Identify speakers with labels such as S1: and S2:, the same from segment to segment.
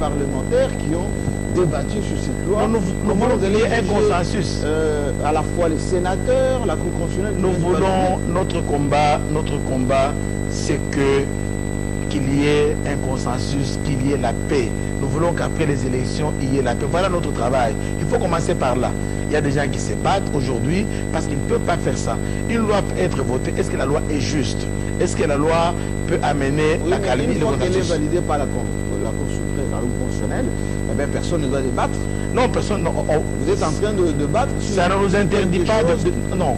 S1: parlementaires qui ont débattu sur cette loi.
S2: Nous voulons qu'il y ait un consensus.
S1: À la fois les sénateurs, la Cour constitutionnelle.
S2: Nous voulons, notre combat, c'est qu'il y ait un consensus, qu'il y ait la paix. Nous voulons qu'après les élections, il y ait la paix. Voilà notre travail. Il faut commencer par là. Il y a des gens qui se battent aujourd'hui parce qu'ils ne peuvent pas faire ça. Une loi peut être votée. Est-ce que la loi est juste? Est-ce que la loi peut amener la calmie et le consensus?
S1: Une fois qu'elle est validée par la Cour suprême, la Cour constitutionnelle, eh bien, personne ne doit débattre.
S2: Non, personne. Non,
S1: vous êtes en train de débattre sur...
S2: Ça ne nous interdit pas de... Non.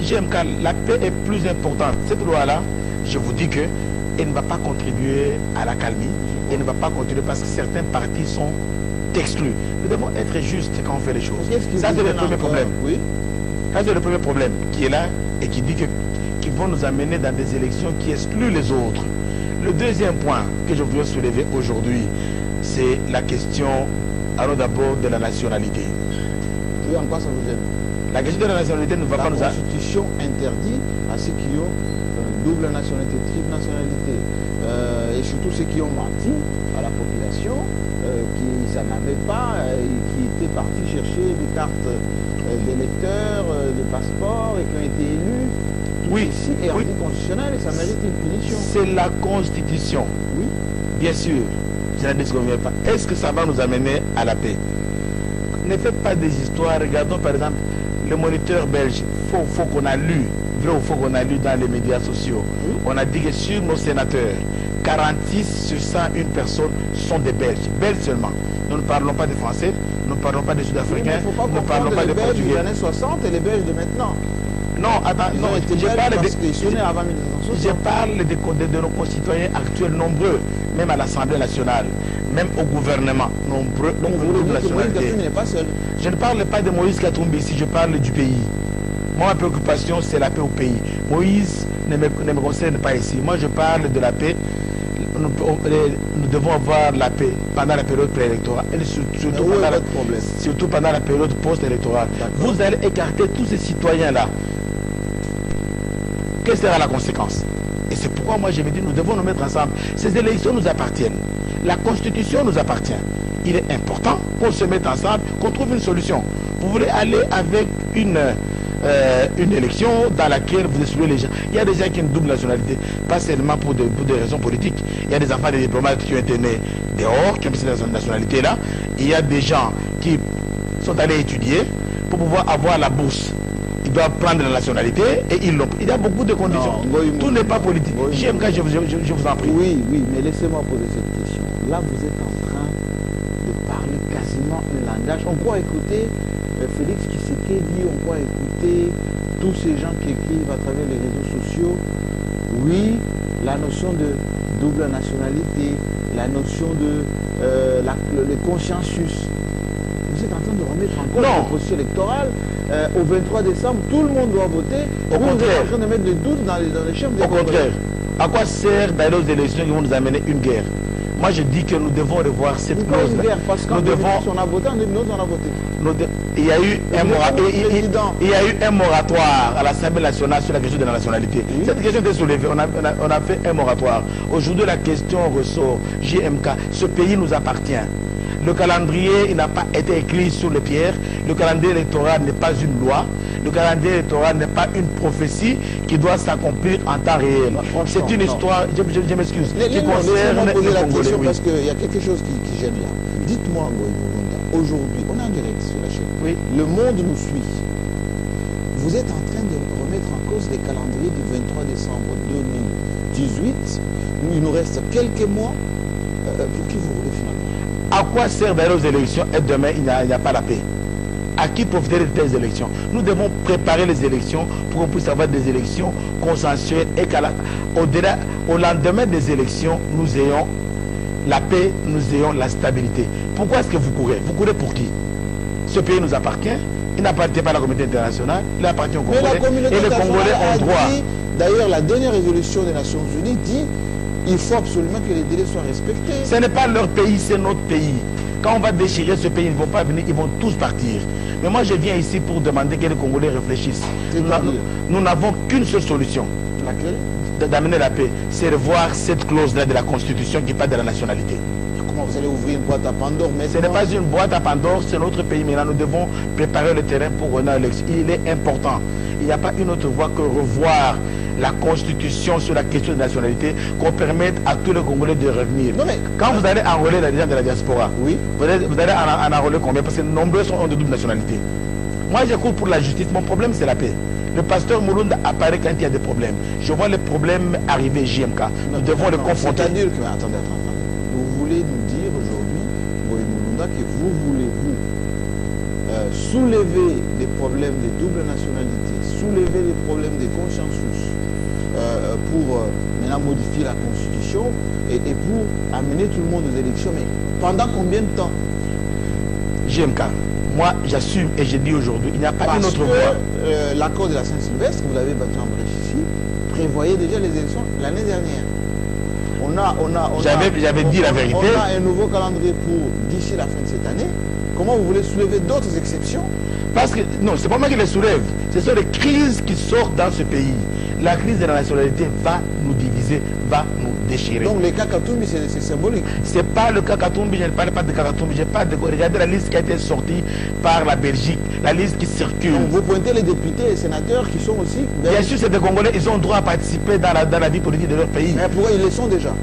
S2: JMK, la paix est plus importante. Cette loi-là, je vous dis qu'elle ne va pas contribuer à la calmie. Elle ne va pas contribuer parce que certains partis sont exclus. Nous devons être justes quand on fait les choses. Ça, c'est le premier problème.
S1: Oui.
S2: Ça, c'est le premier problème qui est là et qui dit qu'ils vont nous amener dans des élections qui excluent les autres. Le deuxième point que je voudrais soulever aujourd'hui, c'est la question, alors d'abord, de la nationalité.
S1: Oui, en quoi ça vous aide?
S2: La question de la nationalité ne va pas nous...
S1: La Constitution interdit à ceux qui ont double nationalité, triple nationalité, et surtout ceux qui ont menti à la population, qui n'en avaient pas, et qui étaient partis chercher des cartes d'électeurs, de passeports, et qui ont été élus.
S2: Oui,
S1: ici est anticonstitutionnel et ça mérite une punition.
S2: C'est la Constitution.
S1: Oui.
S2: Bien sûr, je ne disconviens pas. Est-ce que ça va nous amener à la paix? Ne faites pas des histoires. Regardons par exemple le moniteur belge. Faut qu'on a lu, vrai ou faux qu'on a lu dans les médias sociaux. Oui. On a dit que sur nos sénateurs, 46 sur 101 personnes sont des Belges. Belges seulement. Nous ne parlons pas des Français, nous ne parlons pas des Sud-Africains, nous ne parlons pas des Portugais.
S1: Les années 60 et les Belges de maintenant.
S2: Non, attends, non, je parle de nos concitoyens actuels nombreux, même à l'Assemblée nationale, même au gouvernement, nombreux de nationalité. Je ne parle pas de Moïse Katumbi ici, je parle du pays. Moi, ma préoccupation, c'est la paix au pays. Moïse ne me concerne pas ici. Moi, je parle de la paix. Nous devons avoir la paix pendant la période préélectorale et surtout pendant la période post-électorale. Vous allez écarter tous ces citoyens-là. Quelle sera la conséquence? Et c'est pourquoi moi je me dis, nous devons nous mettre ensemble. Ces élections nous appartiennent. La Constitution nous appartient. Il est important qu'on se mette ensemble, qu'on trouve une solution. Vous voulez aller avec une élection dans laquelle vous excluez les gens. Il y a des gens qui ont une double nationalité, pas seulement pour des raisons politiques. Il y a des enfants des diplomates qui ont été nés dehors, qui ont cette nationalité-là. Il y a des gens qui sont allés étudier pour pouvoir avoir la bourse. Ils doivent prendre la nationalité et ils l'ont. Il y a beaucoup de conditions. Tout n'est pas politique. JMK, je vous en prie.
S1: Oui, mais laissez-moi poser cette question. Là, vous êtes en train de parler quasiment un langage. On peut écouter Félix Tshisekedi, on peut écouter tous ces gens qui écrivent à travers les réseaux sociaux. Oui, la notion de double nationalité, la notion de le consensus. Vous êtes en train de remettre en cause le processus électoral. Au 23 décembre, tout le monde doit voter. Vous êtes en train de mettre des doutes dans les chefs des Congolais.
S2: Au contraire. À quoi sert d'aller aux élections qui vont nous amener une guerre? Moi, je dis que nous devons revoir cette clause.
S1: Une guerre, parce qu'en 2010, on a voté, en 2011, on a voté.
S2: Il y a eu un moratoire à l'Assemblée nationale sur la question de la nationalité. Oui. Cette question était soulevée. On a fait un moratoire. Aujourd'hui, la question ressort. JMK, ce pays nous appartient. Le calendrier, il n'a pas été écrit sur les pierres. Le calendrier électoral n'est pas une loi. Le calendrier électoral n'est pas une prophétie qui doit s'accomplir en temps réel. C'est une histoire, je m'excuse, qui concerne les Congolais.
S1: Parce qu'il y a quelque chose qui gêne là. Dites-moi, aujourd'hui, on est en direct sur la chaîne.
S2: Oui.
S1: Le monde nous suit. Vous êtes en train de remettre en cause les calendriers du 23 décembre 2018. Il nous reste quelques mois. Pour qui vous voulez finalement?
S2: À quoi sert d'aller aux élections et demain il n'y a pas la paix? À qui profiter de telles élections? Nous devons préparer les élections pour qu'on puisse avoir des élections consensuelles et au lendemain des élections, nous ayons la paix, nous ayons la stabilité. Pourquoi est-ce que vous courez? Vous courez pour qui? Ce pays nous appartient, il n'appartient pas à la communauté internationale, il appartient aux Congolais et les Congolais ont droit.
S1: D'ailleurs, la dernière résolution des Nations Unies dit il faut absolument que les délais soient respectés.
S2: Ce n'est pas leur pays, c'est notre pays. Quand on va déchirer ce pays, ils ne vont pas venir, ils vont tous partir. Mais moi, je viens ici pour demander que les Congolais réfléchissent. Nous n'avons qu'une seule solution.
S1: Laquelle?
S2: D'amener la paix. C'est de voir cette clause-là de la Constitution qui parle de la nationalité.
S1: Comment comment vous allez ouvrir une boîte à Pandore? Mais
S2: ce n'est pas une boîte à Pandore, c'est notre pays. Mais là, nous devons préparer le terrain pour une élection. Il est important. Il n'y a pas une autre voie que revoir la constitution sur la question de nationalité, qu'on permette à tous les Congolais de revenir. Non, mais quand vous allez enrôler les gens de la diaspora, oui, vous allez en enrôler combien? Parce que nombreux sont de double nationalité. Moi, je cours pour la justice. Mon problème, c'est la paix. Le pasteur Mulunda apparaît quand il y a des problèmes. Je vois les problèmes arriver JMK. Nous devons les confronter.
S1: C'est-à-dire que, attendez. Vous voulez nous dire aujourd'hui, Boy Mulunda, que vous voulez soulever les problèmes de double nationalité, soulever les problèmes de consensus pour maintenant modifier la constitution et pour amener tout le monde aux élections. Mais pendant combien de temps?
S2: JMK, moi j'assume et je dis aujourd'hui, il n'y a pas une autre voie.
S1: L'accord de la Saint-Sylvestre, vous l'avez battu en brèche ici, prévoyait déjà les élections l'année dernière.
S2: J'avais dit la vérité.
S1: On a un nouveau calendrier pour d'ici la fin de cette année. Comment vous voulez soulever d'autres exceptions?
S2: Parce que, non, c'est pas moi qui les soulève. Ce sont les crises qui sortent dans ce pays. La crise de la nationalité va nous diviser, va nous déchirer.
S1: Donc les cas Katumbi, c'est symbolique.
S2: C'est pas le cas Katumbi, je ne parle pas de cas Katumbi, je parle de... Regardez la liste qui a été sortie par la Belgique, la liste qui circule.
S1: Donc vous pointez les députés et sénateurs qui sont aussi...
S2: Bien sûr, c'est des Congolais, ils ont le droit à participer dans la vie politique de leur pays.
S1: Mais pourquoi ils le sont déjà?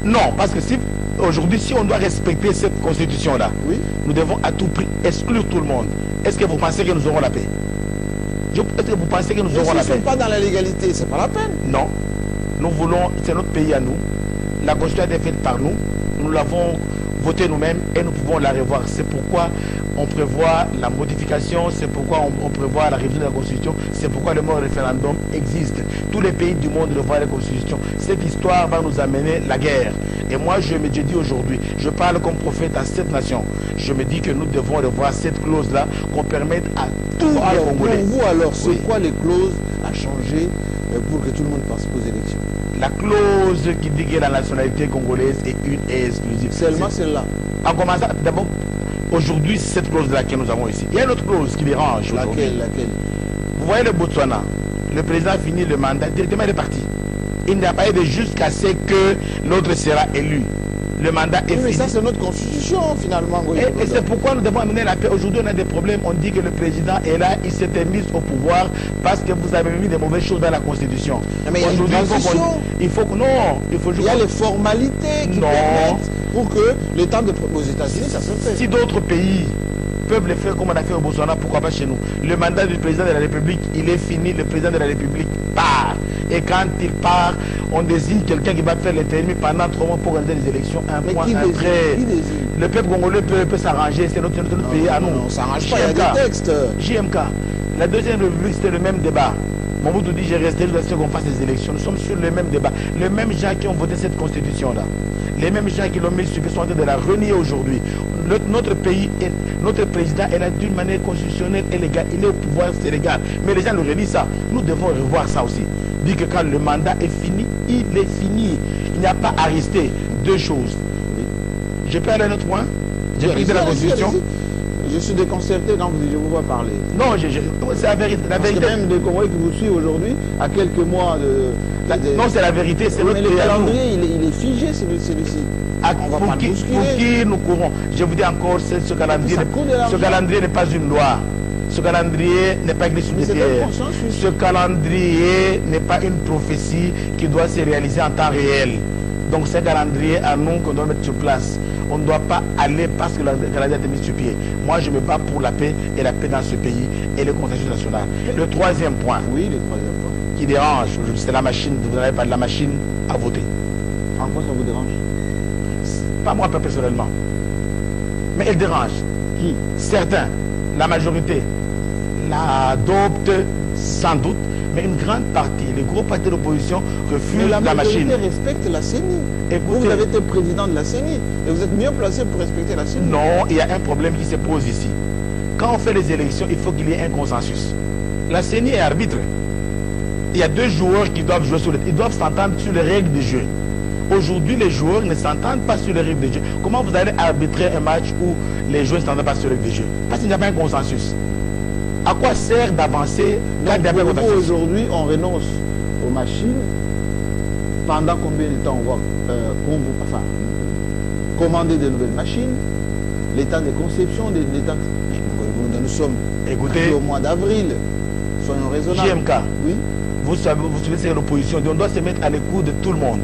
S2: Non, parce que si aujourd'hui, si on doit respecter cette constitution-là, oui, nous devons à tout prix exclure tout le monde. Est-ce que vous pensez que nous aurons la paix? Est-ce que vous pensez que nous aurons la paix?
S1: Ils ne sont pas dans la légalité, c'est pas la peine.
S2: Non. Nous voulons, c'est notre pays à nous. La constitution a été faite par nous. Nous l'avons votée nous-mêmes et nous pouvons la revoir. C'est pourquoi on prévoit la modification, c'est pourquoi on prévoit la révision de la constitution, c'est pourquoi le mot référendum existe. Tous les pays du monde revoient la constitution. Cette histoire va nous amener la guerre. Et moi, je dis aujourd'hui, je parle comme prophète à cette nation. Je me dis que nous devons revoir cette clause-là, qu'on permette à tous les Congolais.
S1: Pour vous, alors, c'est quoi les clauses à changer pour que tout le monde participe aux élections?
S2: La clause qui dit que la nationalité congolaise est une et exclusive.
S1: Seulement celle-là.
S2: En commençant, d'abord, aujourd'hui, c'est cette clause-là que nous avons ici. Il y a une autre clause qui dérange aujourd'hui.
S1: Laquelle?
S2: Vous voyez le Botswana, le président finit le mandat, directement il est parti. Il n'y a pas eu jusqu'à ce que l'autre sera élu. Le mandat est fini.
S1: Mais ça, c'est notre constitution, finalement.
S2: Et c'est pourquoi nous devons amener la paix. Aujourd'hui, on a des problèmes. On dit que le président est là, il s'était mis au pouvoir parce que vous avez mis des mauvaises choses dans la constitution.
S1: Mais il y a une transition.
S2: Il faut
S1: il y a les formalités qui permettent pour que les temps aux États-Unis, ça se fait.
S2: Si d'autres pays peuvent le faire comme on a fait au Botswana, pourquoi pas chez nous? Le mandat du président de la République, il est fini, le président de la République part. Et quand il part, on désigne quelqu'un qui va faire l'intérim pendant 3 mois pour organiser les élections. Un point, un trait. Le peuple congolais peut s'arranger, c'est notre pays à nous.
S1: On ne s'arrange pas, il y a des textes.
S2: JMK, la deuxième république, c'était le même débat. Mobutu dit, j'ai resté jusqu'à ce qu'on fasse les élections. Nous sommes sur le même débat. Les mêmes gens qui ont voté cette constitution-là, les mêmes gens qui l'ont mis sur pied sont en train de la renier aujourd'hui. Notre pays, notre président est là d'une manière constitutionnelle et légale. Il est au pouvoir, c'est légal. Mais les gens le renient ça. Nous devons revoir ça aussi. Dit que quand le mandat est fini, il est fini. Il n'y a pas à rester. Deux choses. Je peux aller à un autre point? J'ai pris de la constitution.
S1: Je suis déconcerté quand je vous vois parler.
S2: Non, c'est la vérité. La vérité.
S1: Même des Congolais qui vous suivent aujourd'hui, à quelques mois de...
S2: Non, c'est la vérité. C'est
S1: mais le calendrier, il est figé, celui-ci.
S2: Pour qui nous courons? Je vous dis encore, ce calendrier n'est pas une loi. Ce calendrier n'est pas écrit sur des pierres. Ce calendrier n'est pas une prophétie qui doit se réaliser en temps réel. Donc c'est un calendrier à nous qu'on doit mettre sur place. On ne doit pas aller parce que le calendrier a été mis sur pied. Moi, je me bats pour la paix et la paix dans ce pays et les consensus nationaux. Le troisième point.
S1: Oui, le troisième point.
S2: Qui dérange, c'est la machine. Vous n'avez pas de la machine à voter.
S1: En quoi ça vous dérange?
S2: Pas moi personnellement. Mais elle dérange.
S1: Qui?
S2: Certains, la majorité, l'adoptent sans doute, mais une grande partie, les gros partis de l'opposition refusent la machine.
S1: La majorité respecte la CENI. Vous avez été président de la CENI et vous êtes mieux placé pour respecter la CENI.
S2: Non, il y a un problème qui se pose ici. Quand on fait les élections, il faut qu'il y ait un consensus. La CENI est arbitre. Il y a deux joueurs qui doivent jouer ils doivent s'entendre sur les règles du jeu. Aujourd'hui, les joueurs ne s'entendent pas sur les règles du jeu. Comment vous allez arbitrer un match où les joueurs ne s'entendent pas sur les règles du jeu? Parce qu'il n'y a pas un consensus. À quoi sert d'avancer quand il n'y a pas un consensus?
S1: Aujourd'hui, on renonce aux machines. Pendant combien de temps on va commander de nouvelles machines, les temps de conception, nous sommes au mois d'avril, soyons raisonnables.
S2: JMK,
S1: oui.
S2: Vous savez, c'est l'opposition, on doit se mettre à l'écoute de tout le monde.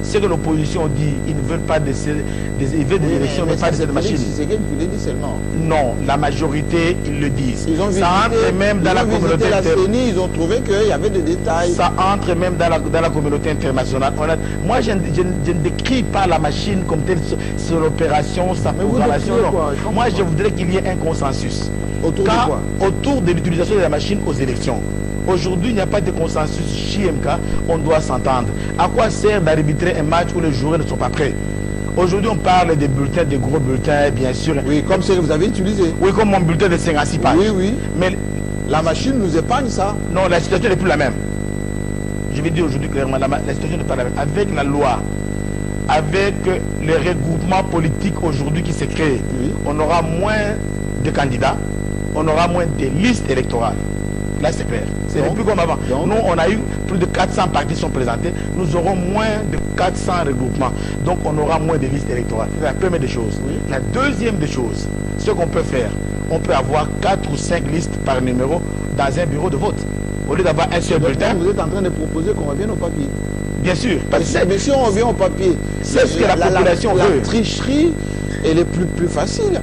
S2: Ce que l'opposition dit, ils ne veulent pas des élections, mais pas de cette machine.
S1: C'est quelqu'un qui le dit seulement.
S2: Non, la majorité, ils le disent.
S1: Ils ont visité,
S2: ça entre même dans la communauté
S1: internationale. Ils ont trouvé qu'il y avait des détails.
S2: Ça entre même dans la communauté internationale. Moi, je ne décris pas la machine comme telle sur l'opération, sa programmation. Moi, je voudrais qu'il y ait un consensus.
S1: Autour de quoi?
S2: Autour de l'utilisation de la machine aux élections. Aujourd'hui, il n'y a pas de consensus JMK, on doit s'entendre. À quoi sert d'arbitrer un match où les joueurs ne sont pas prêts? Aujourd'hui, on parle des bulletins, des gros bulletins, bien sûr.
S1: Oui, comme ceux que vous avez utilisés.
S2: Oui, comme mon bulletin de 56 pages.
S1: Oui, oui.
S2: Mais
S1: la machine nous épargne ça.
S2: Non, la situation n'est plus la même. Je vais dire aujourd'hui clairement, la situation n'est pas la même. Avec la loi, avec les regroupements politiques aujourd'hui qui se créent, oui, on aura moins de candidats, on aura moins de listes électorales. Là, c'est clair. C'est plus comme avant. Nous, on a eu plus de 400 partis sont présentés. Nous aurons moins de 400 regroupements. Donc, on aura moins de listes électorales. C'est la première des choses. Oui. La deuxième des choses, ce qu'on peut faire, on peut avoir 4 ou 5 listes par numéro dans un bureau de vote. Au lieu d'avoir un seul bulletin.
S1: Vous êtes en train de proposer qu'on revienne au papier.
S2: Bien sûr.
S1: Mais si on revient au papier,
S2: c'est ce que la population veut.
S1: La tricherie, elle est plus facile.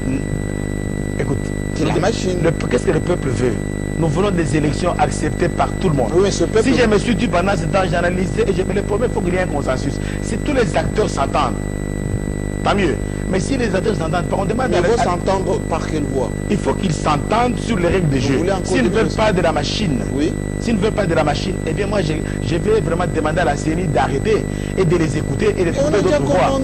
S2: Écoute,
S1: c'est la machine.
S2: Qu'est-ce que le peuple veut? Nous voulons des élections acceptées par tout le monde.
S1: Oui, si
S2: je me suis dit pendant ce temps, j'ai analysé et je me le promets, il faut qu'il y ait un consensus. Si tous les acteurs s'entendent, tant mieux. Mais si les acteurs s'entendent pas, on demande
S1: à... Il faut s'entendre par quelle voie?
S2: Il faut qu'ils s'entendent sur les règles de jeu. S'ils ne veulent pas de la machine,
S1: oui,
S2: s'ils ne veulent pas de la machine, eh bien moi je vais vraiment demander à la CENI d'arrêter et de les écouter et de trouver d'autres voies.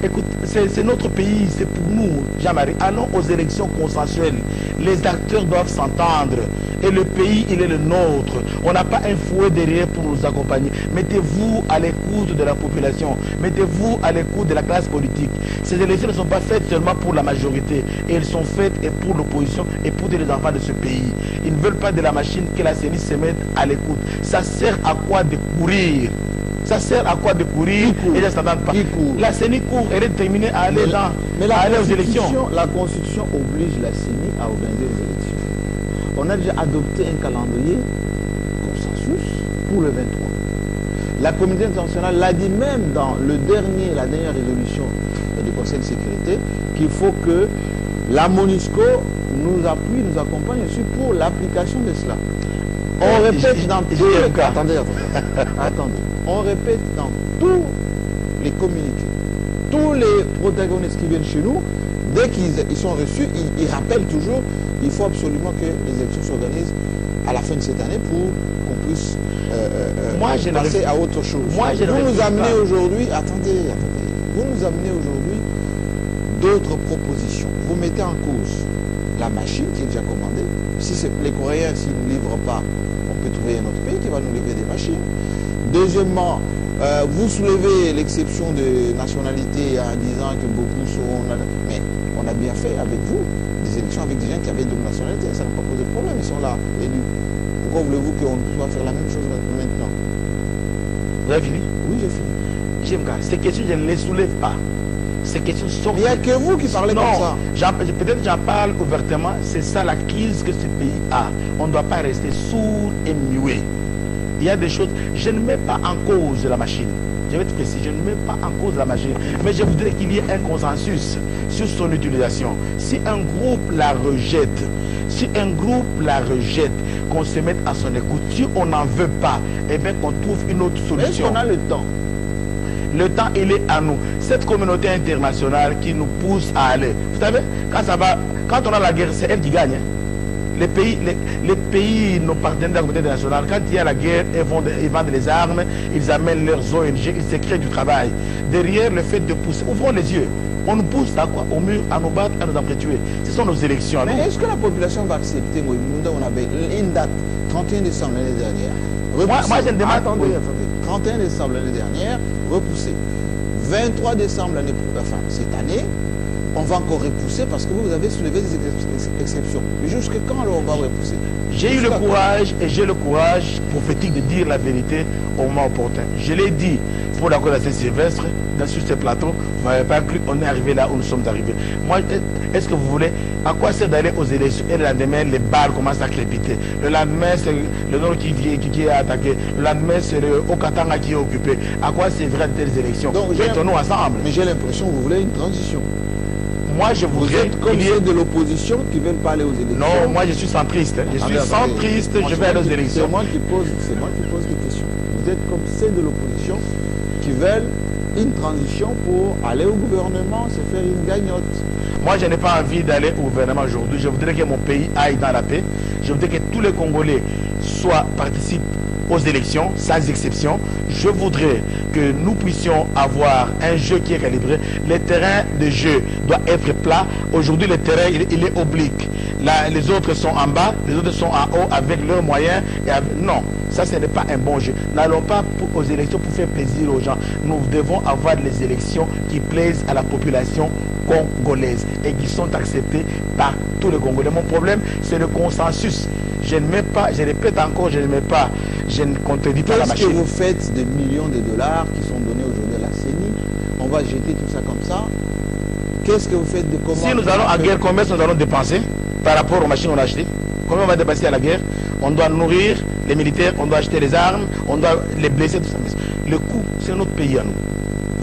S2: Écoute, c'est notre pays, c'est pour nous, Jean-Marie. Allons aux élections consensuelles. Les acteurs doivent s'entendre. Et le pays, il est le nôtre. On n'a pas un fouet derrière pour nous accompagner. Mettez-vous à l'écoute de la population. Mettez-vous à l'écoute de la classe politique. Ces élections ne sont pas faites seulement pour la majorité. Et elles sont faites et pour l'opposition et pour les enfants de ce pays. Ils ne veulent pas de la machine que la CENI se mette à l'écoute. Ça sert à quoi de courir? Ça sert à quoi de courir et de ne s'entendre pas? La CENI court, elle est déterminée à aller, aux élections.
S1: La Constitution oblige la CENI à organiser les élections. On a déjà adopté un calendrier consensus pour le 23. La communauté internationale l'a dit même dans la dernière résolution du Conseil de sécurité qu'il faut que la MONUSCO nous appuie, nous accompagne aussi pour l'application de cela. On répète dans tous les cas. Attendez. On répète dans tous les communiqués. Tous les protagonistes qui viennent chez nous, dès qu'ils sont reçus, ils rappellent toujours il faut absolument que les élections s'organisent à la fin de cette année pour qu'on puisse passer à autre chose. Vous nous amenez aujourd'hui, attendez, vous nous amenez aujourd'hui d'autres propositions. Vous mettez en cause la machine qui est déjà commandée. Si les Coréens, s'ils ne livrent pas, on peut trouver un autre pays qui va nous livrer des machines. Deuxièmement, vous soulevez l'exception de nationalité en disant que beaucoup seront... Mais on a bien fait avec vous des élections avec des gens qui avaient double nationalité. Ça n'a pas posé de problème, ils sont là, élus. Pourquoi voulez-vous qu'on doit faire la même chose maintenant?
S2: Vous avez fini?
S1: Oui, j'ai fini.
S2: JMK, ces questions, je ne les soulève pas. Ces questions sont...
S1: Il n'y a que vous qui parlez comme ça.
S2: Peut-être j'en parle ouvertement. C'est ça la crise que ce pays a. On ne doit pas rester sourd et muet. Il y a des choses... Je ne mets pas en cause la machine. Je vais être précis, je ne mets pas en cause la machine. Mais je voudrais qu'il y ait un consensus sur son utilisation. Si un groupe la rejette, qu'on se mette à son écoute, si on n'en veut pas, eh bien qu'on trouve une autre solution.
S1: Est-ce qu'on a le temps?
S2: Le temps, il est à nous. Cette communauté internationale qui nous pousse à aller. Vous savez, quand on a la guerre, c'est elle qui gagne. Les pays, nos partenaires de la communauté internationale, quand il y a la guerre, ils vendent les armes, ils amènent leurs ONG, ils se créent du travail. Derrière le fait de pousser, ouvrons les yeux. On nous pousse à quoi? Au mur, à nous battre, à nous entretuer. Ce sont nos élections.
S1: Mais est-ce que la population va accepter? On avait une date, 31 décembre l'année dernière.
S2: Moi, je ne demande pas.
S1: Attendez. 31 décembre l'année dernière, repoussé. 23 décembre cette année, on va encore repousser parce que vous avez soulevé des exceptions. Mais jusqu'à quand alors on va repousser?
S2: J'ai eu le courage et j'ai le courage prophétique de dire la vérité au moment opportun. Je l'ai dit. pour la Côte d'Azur Sylvestre, sur ce plateau, vous n'avez pas cru qu'on est arrivé là où nous sommes arrivés. Moi, est-ce que vous voulez, à quoi c'est d'aller aux élections et le lendemain, les balles commencent à crépiter. Le lendemain, c'est le Nord qui est attaqué. Le lendemain, c'est le Okatanga qui est occupé. À quoi c'est vrai de telles élections? Mettons-nous ensemble.
S1: Mais j'ai l'impression que vous voulez une transition.
S2: Moi, je voudrais...
S1: Vous êtes comme ceux de l'opposition qui ne veulent pas aller aux élections.
S2: Non, moi, je suis centriste. Je suis centriste, je vais aller aux élections.
S1: C'est moi qui pose des questions. Vous êtes comme ceux de l'opposition qui veulent une transition pour aller au gouvernement, se faire une gagnotte.
S2: Moi, je n'ai pas envie d'aller au gouvernement aujourd'hui. Je voudrais que mon pays aille dans la paix. Je voudrais que tous les Congolais participent aux élections, sans exception. Je voudrais que nous puissions avoir un jeu qui est calibré. Le terrain de jeu doit être plat. Aujourd'hui, le terrain, il est oblique. Là, les autres sont en bas, les autres sont en haut avec leurs moyens. Non, ça, ce n'est pas un bon jeu. N'allons pas aux élections pour faire plaisir aux gens. Nous devons avoir les élections qui plaisent à la population congolaise et qui sont acceptées par tous les Congolais. Mon problème, c'est le consensus. Je ne mets pas, je répète encore, je ne mets pas, je ne contredis pas la machine.
S1: Qu'est-ce que vous faites des millions de dollars qui sont donnés aujourd'hui à la CENI? On va jeter tout ça comme ça. Qu'est-ce que vous faites de comment?
S2: Si nous allons à guerre, combien nous allons dépenser par rapport aux machines qu'on a achetées? Combien on va dépenser à la guerre? On doit nourrir les militaires, on doit acheter les armes, on doit les blesser, tout ça. Le coût, c'est notre pays à nous.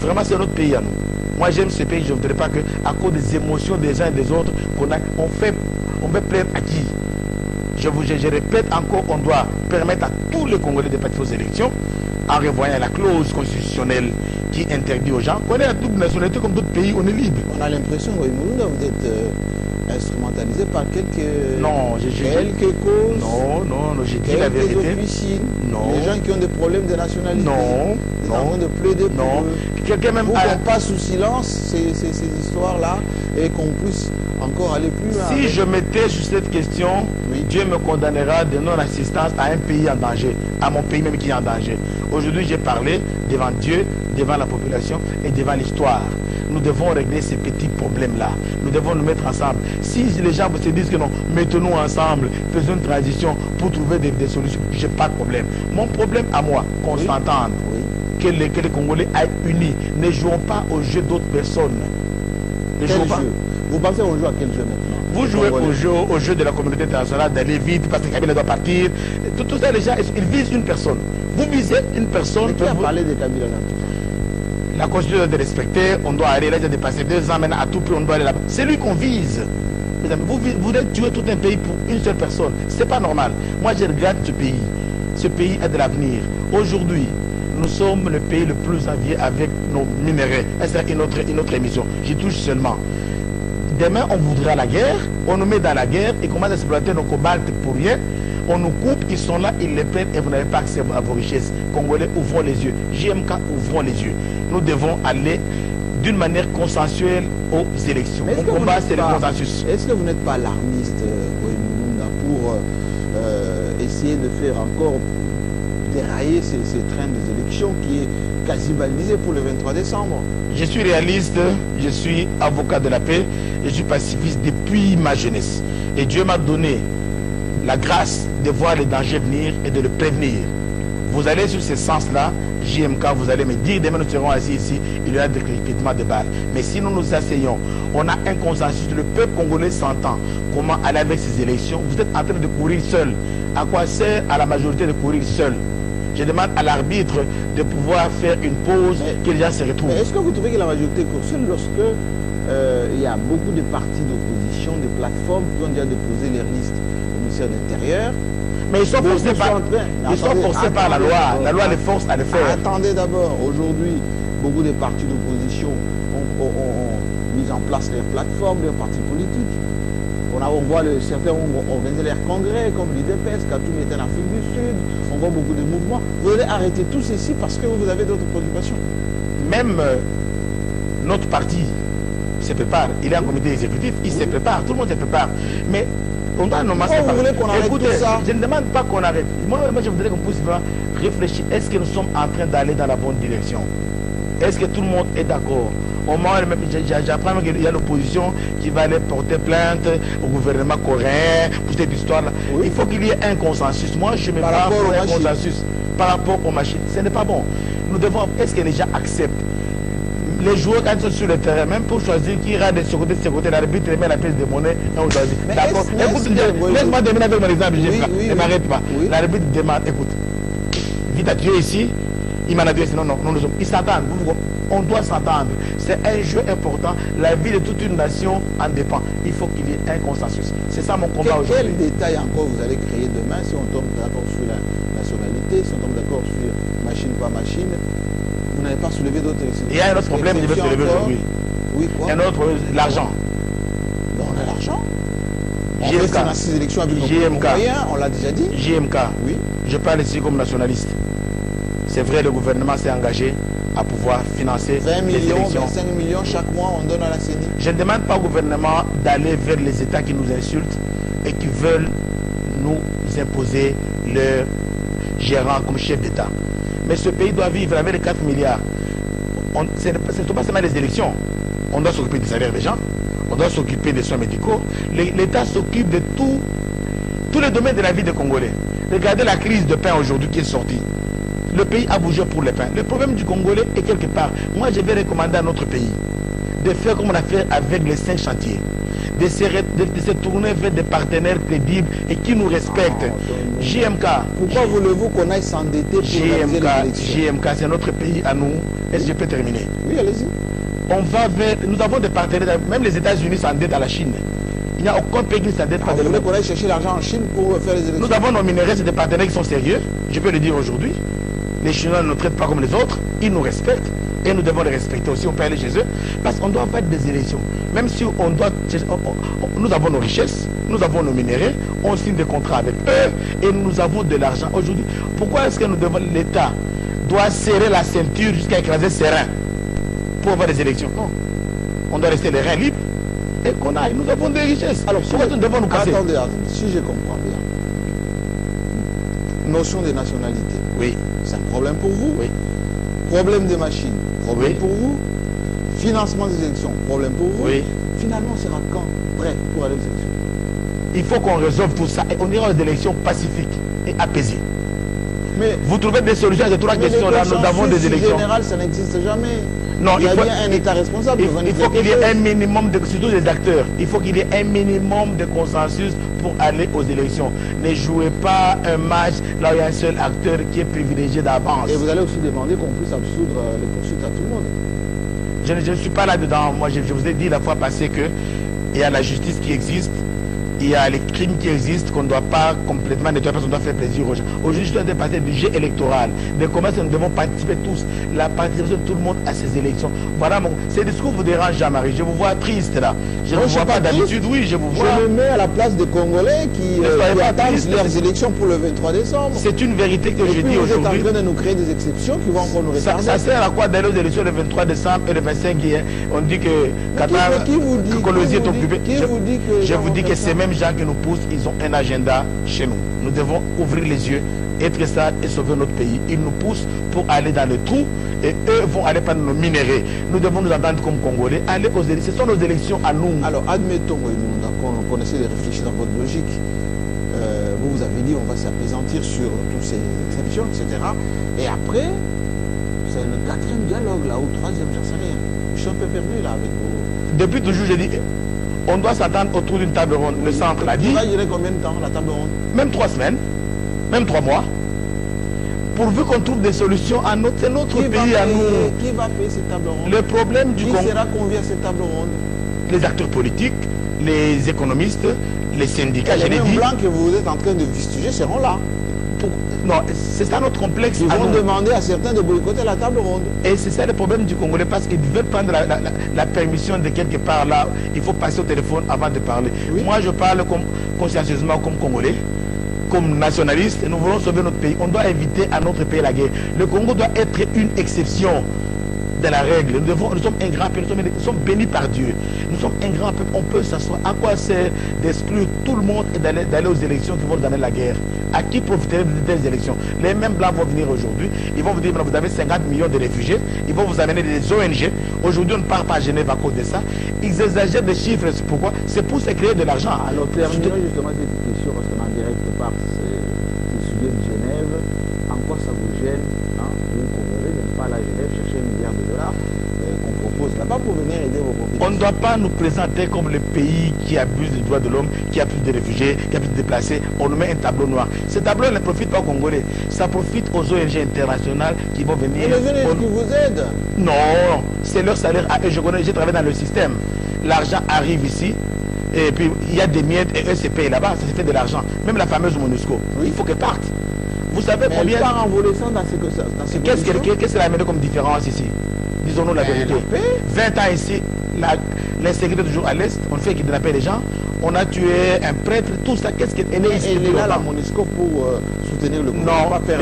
S2: Vraiment, c'est notre pays à nous. Moi, j'aime ce pays, je ne voudrais pas que, à cause des émotions des uns et des autres, on fait plaire à qui? Je répète encore, on doit permettre à tous les Congolais de participer aux élections en revoyant la clause constitutionnelle qui interdit aux gens. On est à toute nationalité comme d'autres pays, on est libre.
S1: On a l'impression, oui, vous êtes instrumentalisé par quelques causes.
S2: Non, j'ai dit la vérité.
S1: Officines,
S2: non.
S1: Les gens qui ont des problèmes de nationalité.
S2: Non.
S1: En train de plaider pour
S2: quelqu'un même
S1: qu'on passe sous silence ces histoires-là et qu'on puisse encore aller plus loin.
S2: Si je mettais sur cette question, oui, Dieu me condamnera de non-assistance à un pays en danger, à mon pays même qui est en danger. Aujourd'hui, j'ai parlé devant Dieu, devant la population et devant l'histoire. Nous devons régler ces petits problèmes-là. Nous devons nous mettre ensemble. Si les gens se disent que non, mettons-nous ensemble, faisons une transition pour trouver des solutions, je n'ai pas de problème. Mon problème à moi, qu'on s'entende, que les Congolais aillent unis. Ne jouons pas au jeu d'autres personnes.
S1: Vous pensez au jeu à quel jeu maintenant?
S2: Vous jouez au jeu de la communauté internationale, d'aller vite parce que Kabila doit partir. Tout ça, les gens, ils visent une personne. Vous visez une personne.
S1: Mais qui a parlé de Kabila là?
S2: La Constitution doit être respectée, on doit aller là, il a dépassé 2 ans, maintenant à tout prix on doit aller là-bas. C'est lui qu'on vise. Vous voulez tuer tout un pays pour une seule personne. C'est pas normal. Moi je regrette ce pays. Ce pays a de l'avenir. Aujourd'hui, nous sommes le pays le plus envié avec nos minéraux. C'est une autre émission. J'y touche seulement. Demain, on voudra la guerre, on nous met dans la guerre et commence à exploiter nos cobaltes pour rien. On nous coupe, ils sont là, ils les prennent et vous n'avez pas accès à vos richesses. Congolais, ouvrons les yeux. JMK, ouvrons les yeux. Nous devons aller d'une manière consensuelle aux élections. Mon combat, c'est le consensus.
S1: Est-ce que vous n'êtes pas alarmiste pour essayer de faire encore dérailler ces trains des élections qui est quasi balisé pour le 23 décembre?
S2: Je suis réaliste, je suis avocat de la paix, je suis pacifiste depuis ma jeunesse. Et Dieu m'a donné la grâce de voir les dangers venir et de le prévenir. Vous allez sur ce sens-là, JMK, vous allez me dire, demain nous serons assis ici, il y aura des crépitements de balles. Mais si nous nous asseyons, on a un consensus, le peuple congolais s'entend. Comment aller avec ces élections? Vous êtes en train de courir seul. À quoi sert à la majorité de courir seul? Je demande à l'arbitre de pouvoir faire une pause, que les gens se retrouvent.
S1: Est-ce que vous trouvez que la majorité court seule lorsque il y a beaucoup de partis d'opposition, de plateformes qui ont déjà déposé leurs listes au ministère de l'Intérieur?
S2: Mais ils sont forcés par la loi. La loi les force à le faire.
S1: Attendez d'abord. Aujourd'hui, beaucoup de partis d'opposition ont mis en place leurs plateformes, leurs partis politiques. On voit certains ont organisé leurs congrès, comme l'IDPS, Katoum est en Afrique du Sud. On voit beaucoup de mouvements. Vous allez arrêter tout ceci parce que vous avez d'autres préoccupations.
S2: Même notre parti se prépare. Il est en comité exécutif, il se prépare. Tout le monde se prépare. Mais on doit normalement se préparer.
S1: Vous voulez qu'on arrête tout ça?
S2: Je ne demande pas qu'on arrête. Moi, je voudrais qu'on puisse réfléchir. Est-ce que nous sommes en train d'aller dans la bonne direction? Est-ce que tout le monde est d'accord? Au moment, j'apprends qu'il y a l'opposition qui va aller porter plainte au gouvernement coréen pour cette histoire-là. Oui. Il faut qu'il y ait un consensus. Moi, je me bats pour un consensus par rapport aux machines. Ce n'est pas bon. Nous devons, est-ce que les gens acceptent? Les joueurs, quand ils sont sur le terrain, même pour choisir qui ira de ce côté, l'arbitre met la pièce de monnaie et on choisit. D'accord. Écoute, laisse-moi terminer avec mon exemple, ne m'arrête pas. L'arbitre demande, écoute, vite à tuer ici, il m'en a dit, non, ils s'attendent. On doit s'entendre. C'est un jeu important. La vie de toute une nation en dépend. Il faut qu'il y ait un consensus. C'est ça mon combat aujourd'hui.
S1: Quel détail encore vous allez créer demain si on tombe d'accord sur la nationalité, si on tombe d'accord sur machine par machine? Vous n'avez pas soulevé d'autres exceptions.
S2: Il y a un autre problème que je vais soulever aujourd'hui.
S1: Oui, quoi?
S2: Un autre problème, l'argent.
S1: Ben, on a l'argent. On
S2: JMK.
S1: fait dans ces élections avec nos moyens, on l'a déjà dit.
S2: JMK.
S1: Oui.
S2: Je parle ici comme nationaliste. C'est vrai, le gouvernement s'est engagé à pouvoir financer
S1: 20
S2: les
S1: millions,
S2: élections.
S1: 25 millions chaque mois, on donne à la CENI.
S2: Je ne demande pas au gouvernement d'aller vers les États qui nous insultent et qui veulent nous imposer leur gérant comme chef d'État. Mais ce pays doit vivre avec les 4 milliards. Ce ne sont pas seulement les élections. On doit s'occuper des salaires des gens, on doit s'occuper des soins médicaux. L'État s'occupe de tous les domaines de la vie des Congolais. Regardez la crise de pain aujourd'hui qui est sortie. Le pays a bougé pour le pain. Le problème du Congolais est quelque part. Moi, je vais recommander à notre pays de faire comme on a fait avec les 5 chantiers. De se tourner vers des partenaires crédibles et qui nous respectent. JMK.
S1: Pourquoi voulez-vous qu'on aille s'endetter pour réaliser les élections?
S2: JMK, c'est notre pays à nous. Est-ce que je peux terminer?
S1: Oui, allez-y.
S2: On va vers... Nous avons des partenaires, même les États-Unis s'endettent à la Chine. Il n'y a aucun pays qui s'endette pas de
S1: Vous voulez qu'on aille chercher l'argent en Chine pour faire les élections?
S2: Nous avons nos minéraux, c'est des partenaires qui sont sérieux. Je peux le dire aujourd'hui. Les Chinois ne nous traitent pas comme les autres. Ils nous respectent. Et nous devons les respecter aussi. On peut aller chez eux. Parce qu'on doit faire des élections. Même si on doit... Nous avons nos richesses. Nous avons nos minéraux. On signe des contrats avec eux. Et nous avons de l'argent. Aujourd'hui, pourquoi est-ce que nous devons... L'État doit serrer la ceinture jusqu'à écraser ses reins pour avoir des élections? Non. On doit rester les reins libres. Et qu'on aille. Nous avons des richesses. Alors, pourquoi nous devons nous casser?
S1: Attendez, si je comprends bien. Notion de nationalité.
S2: Oui.
S1: C'est un problème pour vous.
S2: Oui.
S1: Problème des machines. Problème
S2: Oui.
S1: pour vous. Financement des élections. Problème pour vous.
S2: Oui.
S1: Finalement, on sera quand prêt pour aller aux élections?
S2: Il faut qu'on résolve tout ça et on ira aux élections pacifiques et apaisées.
S1: Mais
S2: vous trouvez des solutions à ces 3 questions-là. Nous avons des élections.
S1: En général, ça n'existe jamais.
S2: Non,
S1: il y a bien un État responsable.
S2: Il faut qu'il y ait un minimum de, surtout des acteurs, il faut qu'il y ait un minimum de consensus pour aller aux élections. Ne jouez pas un match là où il y a un seul acteur qui est privilégié d'avance.
S1: Et vous allez aussi demander qu'on puisse absoudre les poursuites à tout le monde.
S2: Je ne suis pas là-dedans. Moi, je vous ai dit la fois passée que il y a la justice qui existe. Il y a les crimes qui existent qu'on ne doit pas complètement nettoyer parce qu'on doit faire plaisir aux gens. Aujourd'hui, je suis en train de passer du jeu électoral. De comment nous devons participer tous. La participation de tout le monde à ces élections. Voilà, ces discours vous dérangent, Jean-Marie. Je vous vois triste là. Je ne vous vois pas d'habitude. Oui, je vous vois.
S1: Je me mets à la place des Congolais qui attendent leurs élections pour le 23 décembre.
S2: C'est une vérité que je dis aujourd'hui.
S1: Vous êtes en train de nous créer des exceptions qui vont encore nous retarder.
S2: Ça sert à quoi d'aller aux élections le 23 décembre et le 25 juillet? On dit que Qatar, que Colosie est occupé. Je vous dis que ces mêmes gens qui nous poussent, ils ont un agenda chez nous. Nous devons ouvrir les yeux, être sages et sauver notre pays. Ils nous poussent pour aller dans le trou et eux vont aller prendre nos minéraux. Nous devons nous entendre comme Congolais, aller aux élections. Ce sont nos élections à nous.
S1: Alors, admettons, on connaissait de réfléchir dans votre logique. Vous avez dit on va s'apaisantir sur toutes ces exceptions, etc. Et après, c'est le 4e dialogue là, ou 3e, j'en sais rien. Je suis un peu perdu là avec vous.
S2: Depuis toujours, je dis, on doit s'attendre autour d'une table ronde. Le centre l'a dit.
S1: Ça va durer combien de temps la table ronde?
S2: Même 3 semaines, même 3 mois. Pourvu qu'on trouve des solutions à notre, c'est notre pays à nous.
S1: Qui va payer cette table ronde?
S2: Le problème du Congo.
S1: Qui sera convié à cette table ronde?
S2: Les acteurs politiques, les économistes, les syndicats, je l'ai dit.
S1: Les blancs que vous êtes en train de fustiger seront là.
S2: Non, c'est ça notre complexe.
S1: Ils vont demander à certains de boycotter la table ronde.
S2: Et c'est ça le problème du Congolais, parce qu'ils veulent prendre la permission de quelque part là. Il faut passer au téléphone avant de parler. Oui. Moi, je parle consciencieusement comme Congolais, comme nationaliste. Nous voulons sauver notre pays. On doit éviter à notre pays la guerre. Le Congo doit être une exception de la règle. Nous sommes un grand peuple, nous sommes bénis par Dieu. Nous sommes un grand peuple, on peut s'asseoir. À quoi sert d'exclure tout le monde et d'aller aux élections qui vont donner la guerre? À qui profiterez de telles élections? Les mêmes blancs vont venir aujourd'hui, ils vont vous dire, vous avez 50 millions de réfugiés, ils vont vous amener des ONG. Aujourd'hui, on ne part pas à Genève à cause de ça. Ils exagèrent des chiffres, c'est pourquoi? C'est pour se créer de l'argent.
S1: Alors, terminons justement cette question, parce qu'on est en direct par ce sujet de Genève. En quoi ça vous gêne, hein, vous Congolais, de ne pas chose là-bas pour venir aider vos populations.
S2: On ne doit pas nous présenter comme le pays qui abuse des droits de l'homme, qui a plus de réfugiés, qui a plus de déplacés. On nous met un tableau noir. Ce tableau ne profite pas aux Congolais. Ça profite aux ONG internationales qui vont venir.
S1: Mais les ONG qui vous aident.
S2: Non, c'est leur salaire à eux. J'ai travaillé dans le système. L'argent arrive ici. Et puis il y a des miettes et eux se payent là-bas. Ça se fait de l'argent. Même la fameuse MONUSCO. Oui. Il faut qu'elle parte. Vous savez
S1: mais
S2: combien.
S1: Elle part en volissant dans ces
S2: Qu'est-ce qu'elle a amené comme différence ici? Disons-nous la vérité. 20 ans ici, l'insécurité toujours à l'Est, on fait kidnapper les gens, on a tué un prêtre, tout ça, qu'est-ce qu'elle est ici?
S1: Elle est là, la MONUSCO, pour soutenir le gouvernement.
S2: Non,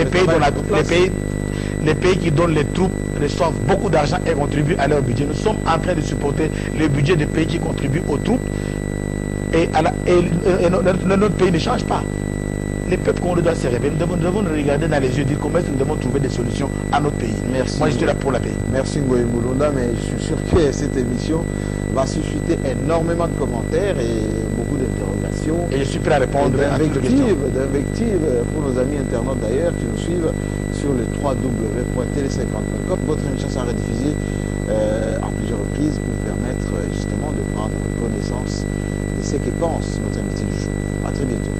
S2: les pays qui donnent les troupes reçoivent beaucoup d'argent et contribuent à leur budget. Nous sommes en train de supporter le budget des pays qui contribuent aux troupes et notre pays ne change pas. Les peuples qu'on doit se réveiller, nous devons nous regarder dans les yeux et dire comment nous devons trouver des solutions à notre pays.
S1: Merci.
S2: Moi, je suis là pour la paix.
S1: Merci Ngoï Moulonda, mais je suis sûr que cette émission va susciter énormément de commentaires et beaucoup d'interrogations.
S2: Et je suis prêt à répondre à toutes les questions.
S1: D'invectives pour nos amis internautes d'ailleurs qui nous suivent sur le www.tele50.com. Votre émission sera rediffusée en plusieurs reprises pour vous permettre justement de prendre connaissance de ce que pense notre invité du jour. À très bientôt.